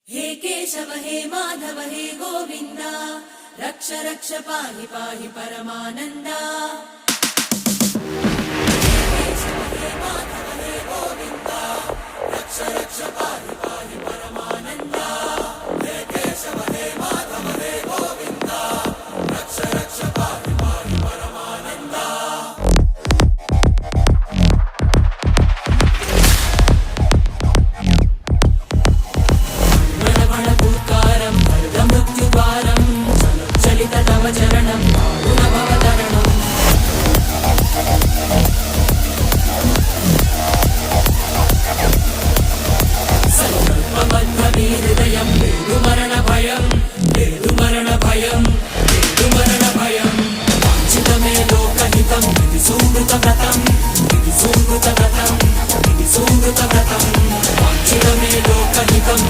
हे केशव हे माधव हे गोविन्द रक्ष रक्ष पाहि पाहि परमानन्दा। हे केशव हे माधव हे गोविन्द रक्ष रक्ष पाहि पाहि परमानन्दा। हे केशव हे माधव हे गोविन्द रक्ष रक्ष पाहि पाहि परमानन्दा। चरणं गुणभवतरणं संकल्पबद्धहृदयं मरणभयं मरणभयं मरणभयं वाञ्छितमे लोकहितं सुमृतव्रतम्